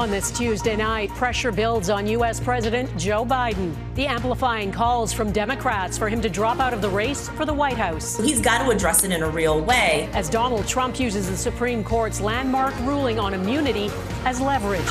On this Tuesday night, pressure builds on U.S. President Joe Biden. The amplifying calls from Democrats for him to drop out of the race for the White House. He's got to address it in a real way. As Donald Trump uses the Supreme Court's landmark ruling on immunity as leverage.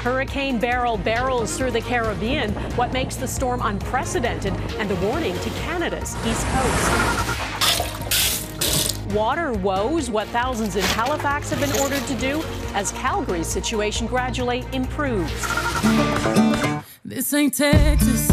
Hurricane Beryl barrels through the Caribbean, what makes the storm unprecedented and a warning to Canada's East Coast. Water woes, what thousands in Halifax have been ordered to do as Calgary's situation gradually improves. This ain't Texas.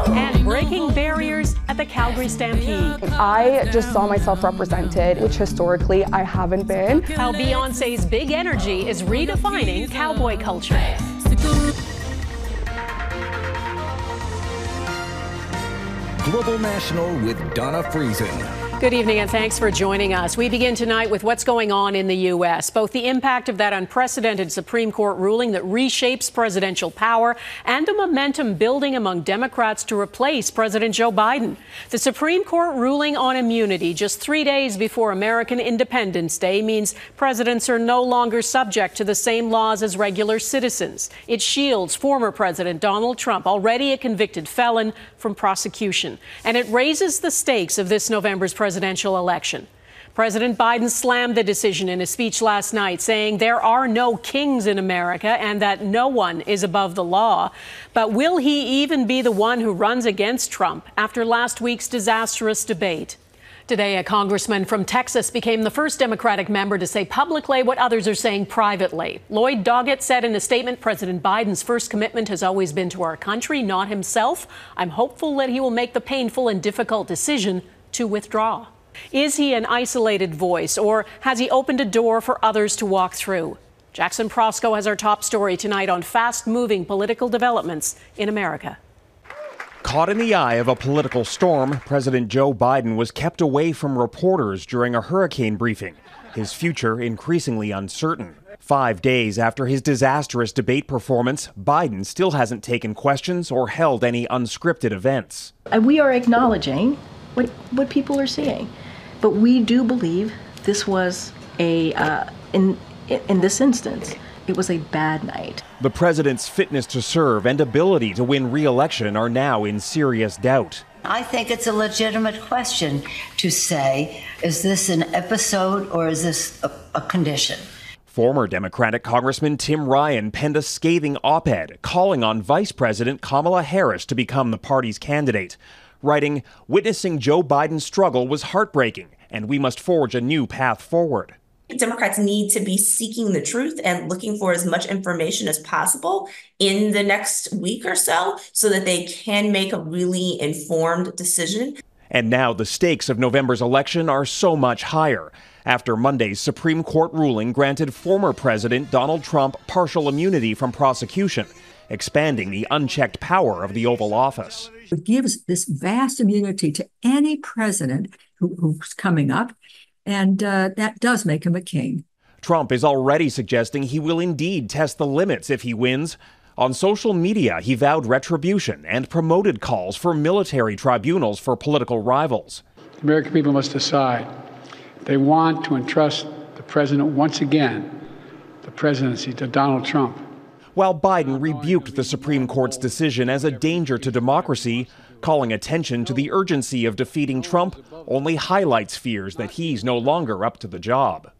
And breaking barriers at the Calgary Stampede. I just saw myself represented, which historically I haven't been. How Beyonce's big energy is redefining cowboy culture. Global National with Donna Friesen. Good evening and thanks for joining us. We begin tonight with what's going on in the U.S., both the impact of that unprecedented Supreme Court ruling that reshapes presidential power and the momentum building among Democrats to replace President Joe Biden. The Supreme Court ruling on immunity just 3 days before American Independence Day means presidents are no longer subject to the same laws as regular citizens. It shields former President Donald Trump, already a convicted felon, from prosecution. And it raises the stakes of this November's presidential election. President Biden slammed the decision in a speech last night, saying there are no kings in America and that no one is above the law. But will he even be the one who runs against Trump after last week's disastrous debate? Today, a congressman from Texas became the first Democratic member to say publicly what others are saying privately. Lloyd Doggett said in a statement, President Biden's first commitment has always been to our country, not himself. I'm hopeful that he will make the painful and difficult decision to withdraw. Is he an isolated voice, or has he opened a door for others to walk through? Jackson Proskow has our top story tonight on fast-moving political developments in America. Caught in the eye of a political storm, President Joe Biden was kept away from reporters during a hurricane briefing, his future increasingly uncertain. 5 days after his disastrous debate performance, Biden still hasn't taken questions or held any unscripted events. We are acknowledging what people are seeing, but we do believe this was in this instance, it was a bad night. The president's fitness to serve and ability to win re-election are now in serious doubt. I think it's a legitimate question to say, is this an episode or is this a condition? Former Democratic Congressman Tim Ryan penned a scathing op-ed calling on Vice President Kamala Harris to become the party's candidate, writing, "Witnessing Joe Biden's struggle was heartbreaking, and we must forge a new path forward." Democrats need to be seeking the truth and looking for as much information as possible in the next week or so that they can make a really informed decision. And now the stakes of November's election are so much higher after Monday's Supreme Court ruling granted former President Donald Trump partial immunity from prosecution, expanding the unchecked power of the Oval Office. It gives this vast immunity to any president who's coming up. And that does make him a king. Trump is already suggesting he will indeed test the limits if he wins. On social media, he vowed retribution and promoted calls for military tribunals for political rivals. The American people must decide. They want to entrust the president once again, the presidency, to Donald Trump. While Biden rebuked the Supreme Court's decision as a danger to democracy, calling attention to the urgency of defeating Trump only highlights fears that he's no longer up to the job.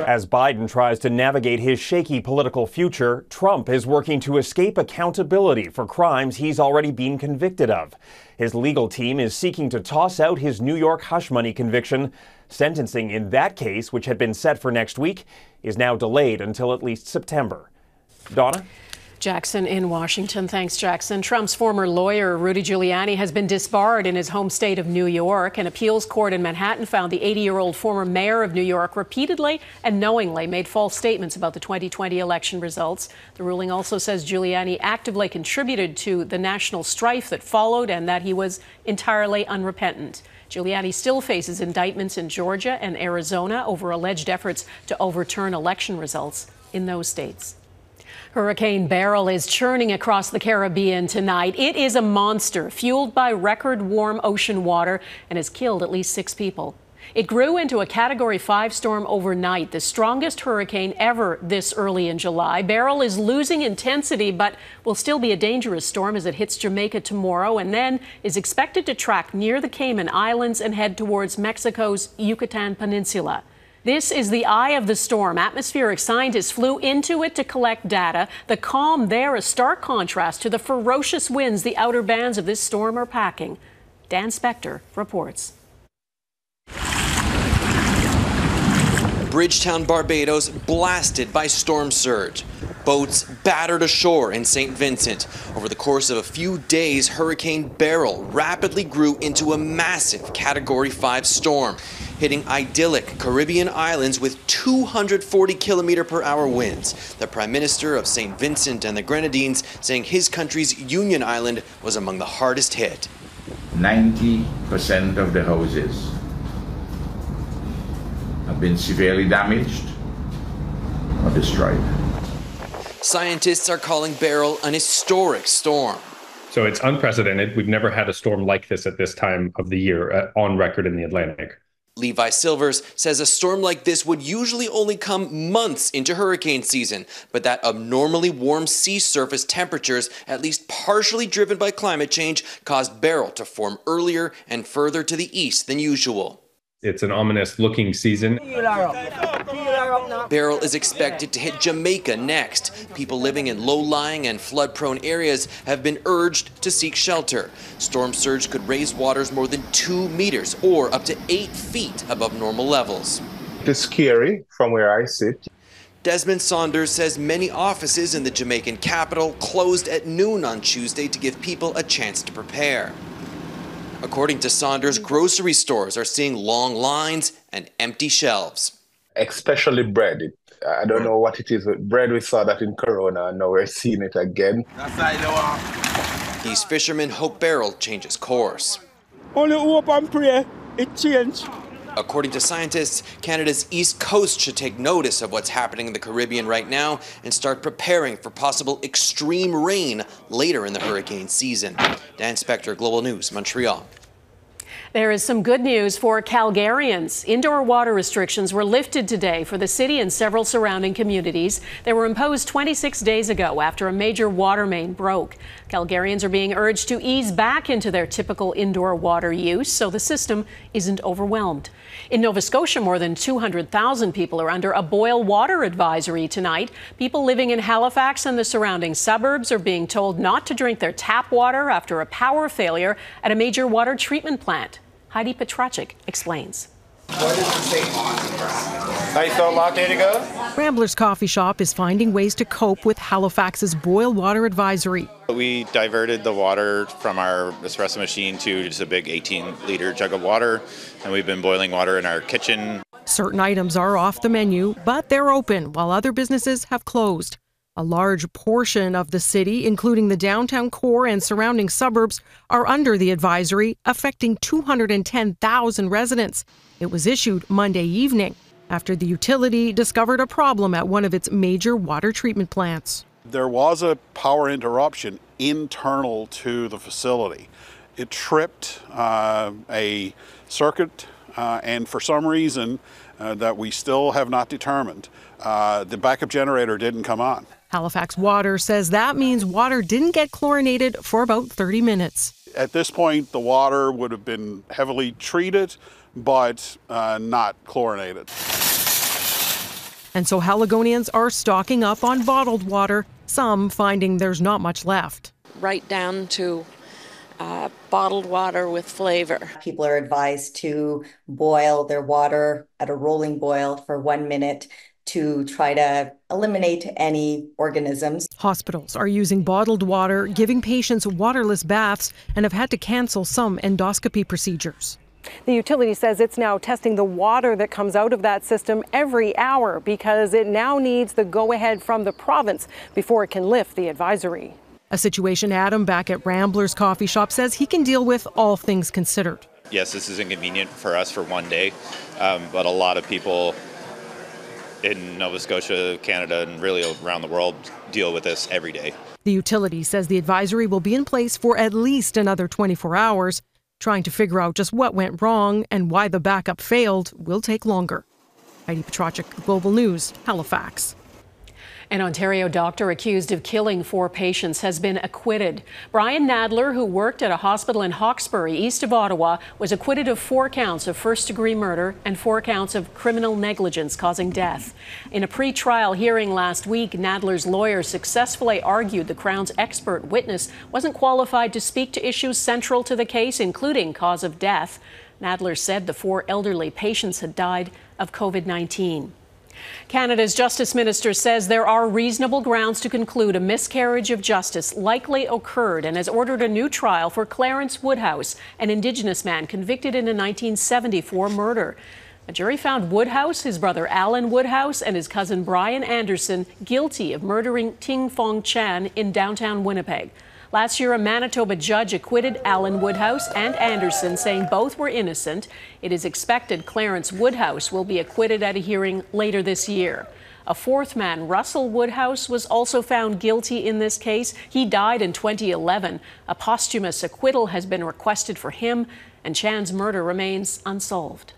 As Biden tries to navigate his shaky political future, Trump is working to escape accountability for crimes he's already been convicted of. His legal team is seeking to toss out his New York hush money conviction. Sentencing in that case, which had been set for next week, is now delayed until at least September. Donna? Jackson in Washington. Thanks, Jackson. Trump's former lawyer, Rudy Giuliani, has been disbarred in his home state of New York. An appeals court in Manhattan found the 80-year-old former mayor of New York repeatedly and knowingly made false statements about the 2020 election results. The ruling also says Giuliani actively contributed to the national strife that followed and that he was entirely unrepentant. Giuliani still faces indictments in Georgia and Arizona over alleged efforts to overturn election results in those states. Hurricane Beryl is churning across the Caribbean tonight. It is a monster fueled by record warm ocean water and has killed at least 6 people. It grew into a Category 5 storm overnight, the strongest hurricane ever this early in July. Beryl is losing intensity, but will still be a dangerous storm as it hits Jamaica tomorrow and then is expected to track near the Cayman Islands and head towards Mexico's Yucatan Peninsula. This is the eye of the storm. Atmospheric scientists flew into it to collect data. The calm there, a stark contrast to the ferocious winds the outer bands of this storm are packing. Dan Spector reports. Bridgetown, Barbados, blasted by storm surge. Boats battered ashore in St. Vincent. Over the course of a few days, Hurricane Beryl rapidly grew into a massive Category 5 storm, hitting idyllic Caribbean islands with 240 km/h winds. The Prime Minister of St. Vincent and the Grenadines saying his country's Union Island was among the hardest hit. 90% of the houses have been severely damaged or destroyed. Scientists are calling Beryl an historic storm. So it's unprecedented. We've never had a storm like this at this time of the year on record in the Atlantic. Levi Silvers says a storm like this would usually only come months into hurricane season, but that abnormally warm sea surface temperatures, at least partially driven by climate change, caused Beryl to form earlier and further to the east than usual. It's an ominous looking season. Beryl is expected to hit Jamaica next. People living in low-lying and flood-prone areas have been urged to seek shelter. Storm surge could raise waters more than 2 meters or up to 8 feet above normal levels. It's scary from where I sit. Desmond Saunders says many offices in the Jamaican capital closed at noon on Tuesday to give people a chance to prepare. According to Saunders, grocery stores are seeing long lines and empty shelves. Especially bread. I don't know what it is, but bread, we saw that in Corona, and now we're seeing it again. These fishermen hope Beryl changes course. Only hope and pray it change. According to scientists, Canada's east coast should take notice of what's happening in the Caribbean right now and start preparing for possible extreme rain later in the hurricane season. Dan Spector, Global News, Montreal. There is some good news for Calgarians. Indoor water restrictions were lifted today for the city and several surrounding communities. They were imposed 26 days ago after a major water main broke. Calgarians are being urged to ease back into their typical indoor water use so the system isn't overwhelmed. In Nova Scotia, more than 200,000 people are under a boil water advisory tonight. People living in Halifax and the surrounding suburbs are being told not to drink their tap water after a power failure at a major water treatment plant. Heidi Petracek explains. What does it say on the ground? Nice little latte to go? Rambler's Coffee Shop is finding ways to cope with Halifax's boil water advisory. We diverted the water from our espresso machine to just a big 18-liter jug of water, and we've been boiling water in our kitchen. Certain items are off the menu, but they're open while other businesses have closed. A large portion of the city, including the downtown core and surrounding suburbs, are under the advisory, affecting 210,000 residents. It was issued Monday evening after the utility discovered a problem at one of its major water treatment plants. There was a power interruption internal to the facility. It tripped a circuit, and for some reason that we still have not determined, the backup generator didn't come on. Halifax Water says that means water didn't get chlorinated for about 30 minutes. At this point, the water would have been heavily treated, but not chlorinated. And so Haligonians are stocking up on bottled water, some finding there's not much left. Right down to bottled water with flavor. People are advised to boil their water at a rolling boil for 1 minute to try to eliminate any organisms. Hospitals are using bottled water, giving patients waterless baths, and have had to cancel some endoscopy procedures. The utility says it's now testing the water that comes out of that system every hour because it now needs the go-ahead from the province before it can lift the advisory. A situation Adam back at Rambler's Coffee Shop says he can deal with, all things considered. Yes, this is inconvenient for us for one day, but a lot of people in Nova Scotia, Canada, and really around the world deal with this every day. The utility says the advisory will be in place for at least another 24 hours. Trying to figure out just what went wrong and why the backup failed will take longer. Heidi Petracek, Global News, Halifax. An Ontario doctor accused of killing 4 patients has been acquitted. Brian Nadler, who worked at a hospital in Hawkesbury, east of Ottawa, was acquitted of 4 counts of first-degree murder and 4 counts of criminal negligence causing death. In a pre-trial hearing last week, Nadler's lawyer successfully argued the Crown's expert witness wasn't qualified to speak to issues central to the case, including cause of death. Nadler said the 4 elderly patients had died of COVID-19. Canada's Justice Minister says there are reasonable grounds to conclude a miscarriage of justice likely occurred and has ordered a new trial for Clarence Woodhouse, an Indigenous man convicted in a 1974 murder. A jury found Woodhouse, his brother Alan Woodhouse, and his cousin Brian Anderson guilty of murdering Ting Fong Chan in downtown Winnipeg. Last year, a Manitoba judge acquitted Alan Woodhouse and Anderson, saying both were innocent. It is expected Clarence Woodhouse will be acquitted at a hearing later this year. A 4th man, Russell Woodhouse, was also found guilty in this case. He died in 2011. A posthumous acquittal has been requested for him, and Chan's murder remains unsolved.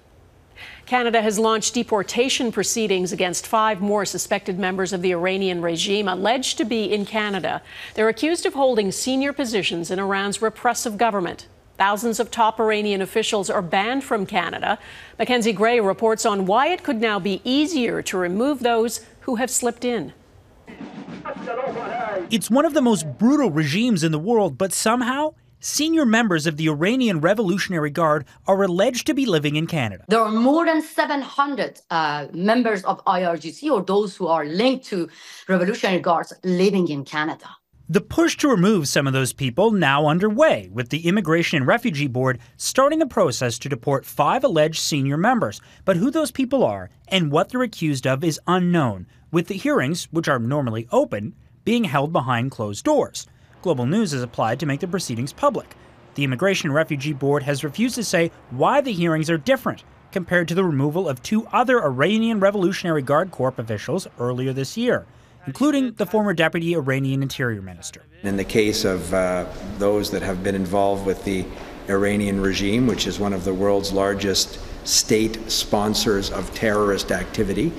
Canada has launched deportation proceedings against 5 more suspected members of the Iranian regime alleged to be in Canada. They're accused of holding senior positions in Iran's repressive government. Thousands of top Iranian officials are banned from Canada. Mackenzie Gray reports on why it could now be easier to remove those who have slipped in. It's one of the most brutal regimes in the world, but somehow senior members of the Iranian Revolutionary Guard are alleged to be living in Canada. There are more than 700 members of IRGC or those who are linked to Revolutionary Guards living in Canada. The push to remove some of those people now underway, with the Immigration and Refugee Board starting the process to deport 5 alleged senior members. But who those people are and what they're accused of is unknown, with the hearings, which are normally open, being held behind closed doors. Global News has applied to make the proceedings public. The Immigration and Refugee Board has refused to say why the hearings are different compared to the removal of 2 other Iranian Revolutionary Guard Corps officials earlier this year, including the former Deputy Iranian Interior Minister. In the case of those that have been involved with the Iranian regime, which is one of the world's largest state sponsors of terrorist activity,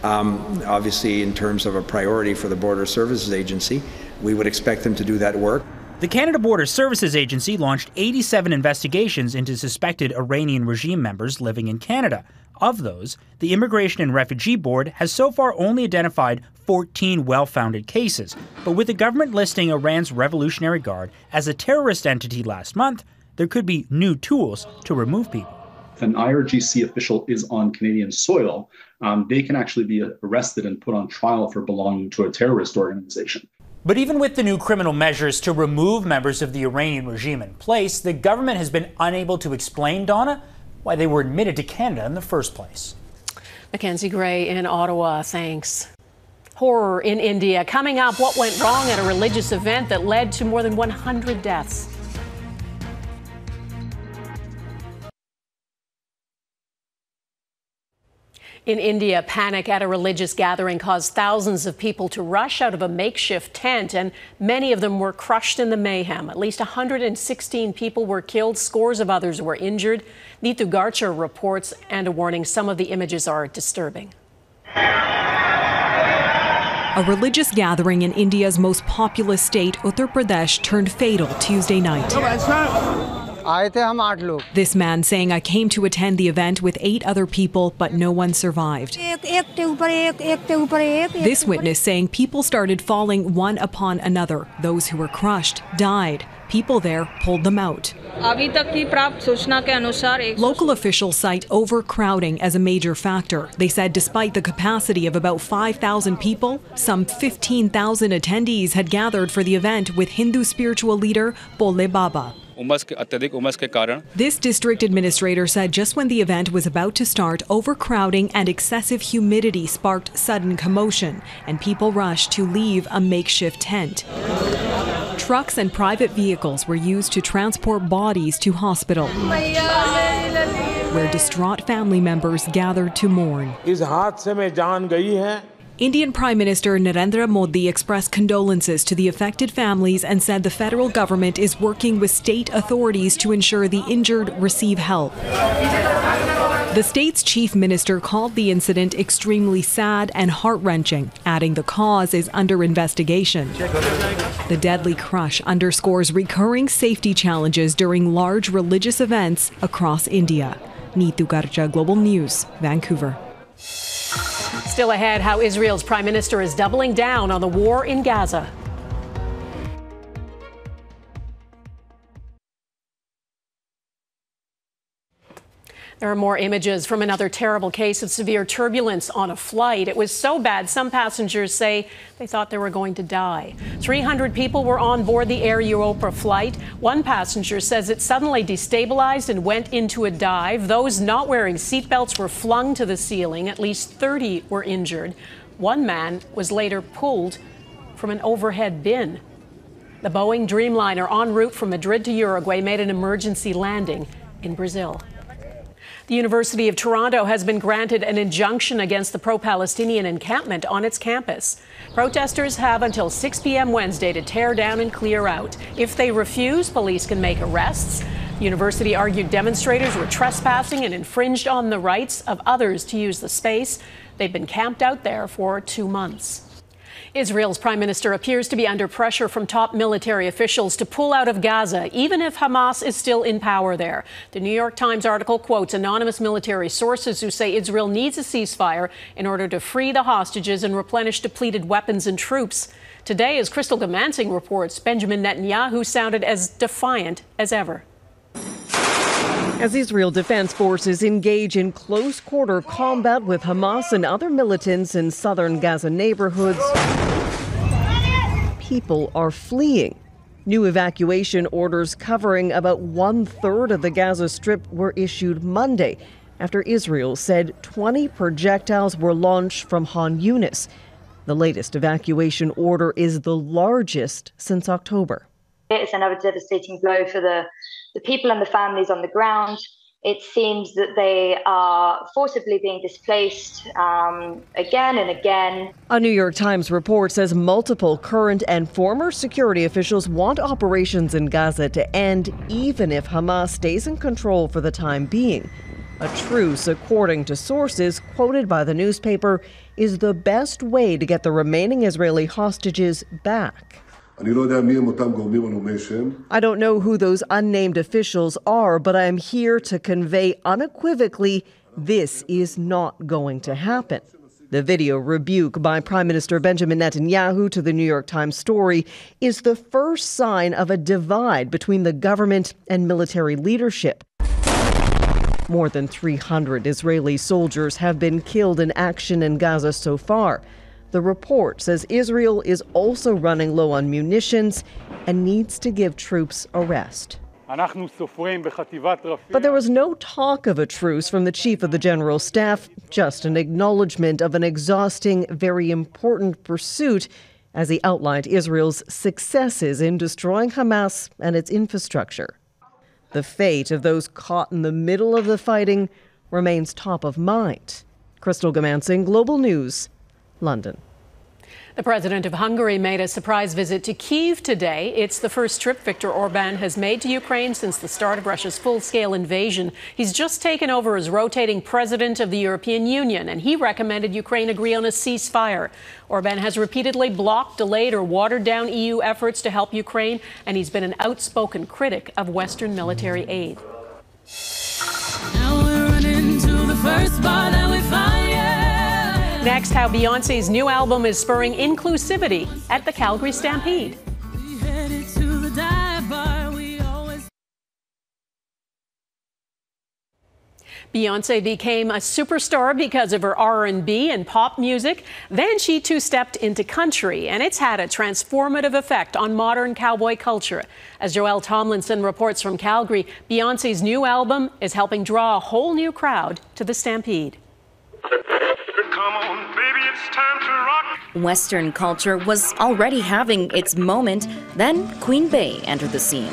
obviously in terms of a priority for the Border Services Agency, we would expect them to do that work. The Canada Border Services Agency launched 87 investigations into suspected Iranian regime members living in Canada. Of those, the Immigration and Refugee Board has so far only identified 14 well-founded cases. But with the government listing Iran's Revolutionary Guard as a terrorist entity last month, there could be new tools to remove people. If an IRGC official is on Canadian soil, they can actually be arrested and put on trial for belonging to a terrorist organization. But even with the new criminal measures to remove members of the Iranian regime in place, the government has been unable to explain, Donna, why they were admitted to Canada in the first place. Mackenzie Gray in Ottawa, thanks. Horror in India. Coming up, what went wrong at a religious event that led to more than 100 deaths. In India, panic at a religious gathering caused thousands of people to rush out of a makeshift tent, and many of them were crushed in the mayhem. At least 116 people were killed, scores of others were injured. Neetu Garcha reports, and a warning, some of the images are disturbing. A religious gathering in India's most populous state, Uttar Pradesh, turned fatal Tuesday night. This man saying, "I came to attend the event with 8 other people, but no one survived." This witness saying people started falling one upon another. Those who were crushed died. People there pulled them out. Local officials cite overcrowding as a major factor. They said despite the capacity of about 5,000 people, some 15,000 attendees had gathered for the event with Hindu spiritual leader Bole Baba. This district administrator said just when the event was about to start, overcrowding and excessive humidity sparked sudden commotion, and people rushed to leave a makeshift tent. Trucks and private vehicles were used to transport bodies to hospital, where distraught family members gathered to mourn. Indian Prime Minister Narendra Modi expressed condolences to the affected families and said the federal government is working with state authorities to ensure the injured receive help. The state's chief minister called the incident extremely sad and heart-wrenching, adding the cause is under investigation. The deadly crush underscores recurring safety challenges during large religious events across India. Neetu Garcha, Global News, Vancouver. Still ahead, how Israel's prime minister is doubling down on the war in Gaza. There are more images from another terrible case of severe turbulence on a flight. It was so bad, some passengers say they thought they were going to die. 300 people were on board the Air Europa flight. One passenger says it suddenly destabilized and went into a dive. Those not wearing seatbelts were flung to the ceiling. At least 30 were injured. One man was later pulled from an overhead bin. The Boeing Dreamliner en route from Madrid to Uruguay made an emergency landing in Brazil. The University of Toronto has been granted an injunction against the pro-Palestinian encampment on its campus. Protesters have until 6 p.m. Wednesday to tear down and clear out. If they refuse, police can make arrests. The university argued demonstrators were trespassing and infringed on the rights of others to use the space. They've been camped out there for 2 months. Israel's prime minister appears to be under pressure from top military officials to pull out of Gaza, even if Hamas is still in power there. The New York Times article quotes anonymous military sources who say Israel needs a ceasefire in order to free the hostages and replenish depleted weapons and troops. Today, as Crystal Gamansing reports, Benjamin Netanyahu sounded as defiant as ever. As Israel Defense Forces engage in close-quarter combat with Hamas and other militants in southern Gaza neighborhoods, people are fleeing. New evacuation orders covering about 1/3 of the Gaza Strip were issued Monday after Israel said 20 projectiles were launched from Han Yunis. The latest evacuation order is the largest since October. It's another devastating blow for the people and the families on the ground. It seems that they are forcibly being displaced again and again. A New York Times report says multiple current and former security officials want operations in Gaza to end, even if Hamas stays in control for the time being. A truce, according to sources quoted by the newspaper, is the best way to get the remaining Israeli hostages back. I don't know who those unnamed officials are, but I am here to convey unequivocally this is not going to happen. The video rebuke by Prime Minister Benjamin Netanyahu to the New York Times story is the first sign of a divide between the government and military leadership. More than 300 Israeli soldiers have been killed in action in Gaza so far. The report says Israel is also running low on munitions and needs to give troops a rest. But there was no talk of a truce from the chief of the general staff, just an acknowledgement of an exhausting, very important pursuit as he outlined Israel's successes in destroying Hamas and its infrastructure. The fate of those caught in the middle of the fighting remains top of mind. Crystal Gamansing, Global News, London. The president of Hungary made a surprise visit to Kyiv today. It's the first trip Viktor Orban has made to Ukraine since the start of Russia's full-scale invasion. He's just taken over as rotating president of the European Union, and he recommended Ukraine agree on a ceasefire. Orban has repeatedly blocked, delayed, or watered down EU efforts to help Ukraine, and he's been an outspoken critic of Western military aid. Now we're running to the first spot that we find. Next, how Beyonce's new album is spurring inclusivity at the Calgary Stampede. Beyonce became a superstar because of her R&B and pop music. Then she two-stepped into country, and it's had a transformative effect on modern cowboy culture. As Joelle Tomlinson reports from Calgary, Beyonce's new album is helping draw a whole new crowd to the Stampede. Come on, baby, it's time to rock. Western culture was already having its moment. Then Queen Bey entered the scene.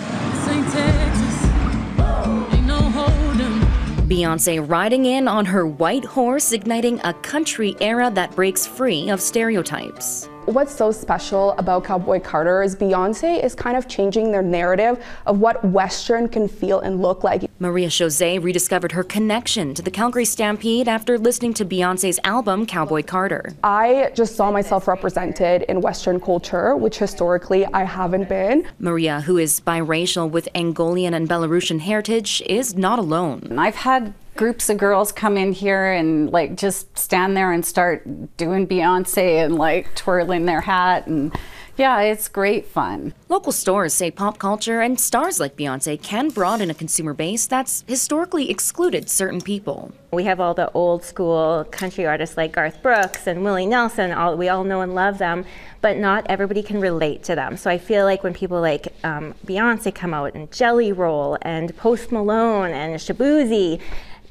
Beyonce riding in on her white horse, igniting a country era that breaks free of stereotypes. What's so special about Cowboy Carter is Beyonce is kind of changing their narrative of what Western can feel and look like. Maria Jose rediscovered her connection to the Calgary Stampede after listening to Beyonce's album, Cowboy Carter. I just saw myself represented in Western culture, which historically I haven't been. Maria, who is biracial with Angolian and Belarusian heritage, is not alone. I've had groups of girls come in here and like just stand there and start doing Beyonce and like twirling their hat, and yeah, it's great fun. Local stores say pop culture and stars like Beyonce can broaden a consumer base that's historically excluded certain people. We have all the old school country artists like Garth Brooks and Willie Nelson, we all know and love them, but not everybody can relate to them. So I feel like when people like Beyonce come out and Jelly Roll and Post Malone and Shaboozey,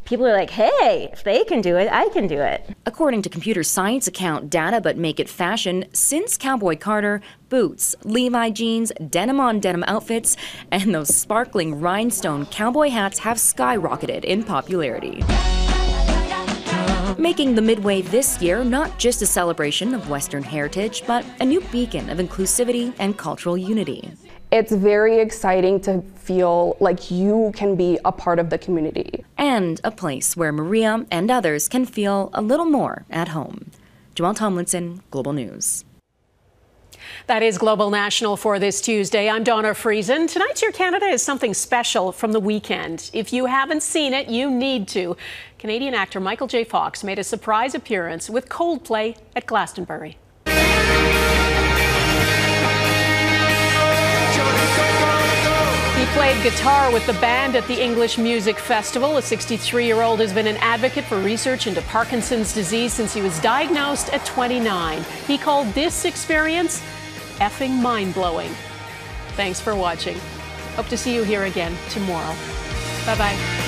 people are like, hey, if they can do it, I can do it. According to computer science account Data But Make It Fashion, since Cowboy Carter, boots, Levi jeans, denim-on-denim outfits, and those sparkling rhinestone cowboy hats have skyrocketed in popularity. Making the Midway this year not just a celebration of Western heritage, but a new beacon of inclusivity and cultural unity. It's very exciting to feel like you can be a part of the community. And a place where Maria and others can feel a little more at home. Joelle Tomlinson, Global News. That is Global National for this Tuesday. I'm Donna Friesen. Tonight's Your Canada is something special from the weekend. If you haven't seen it, you need to. Canadian actor Michael J. Fox made a surprise appearance with Coldplay at Glastonbury. He played guitar with the band at the English Music Festival. The 63-year-old has been an advocate for research into Parkinson's disease since he was diagnosed at 29. He called this experience effing mind-blowing. Thanks for watching. Hope to see you here again tomorrow. Bye-bye.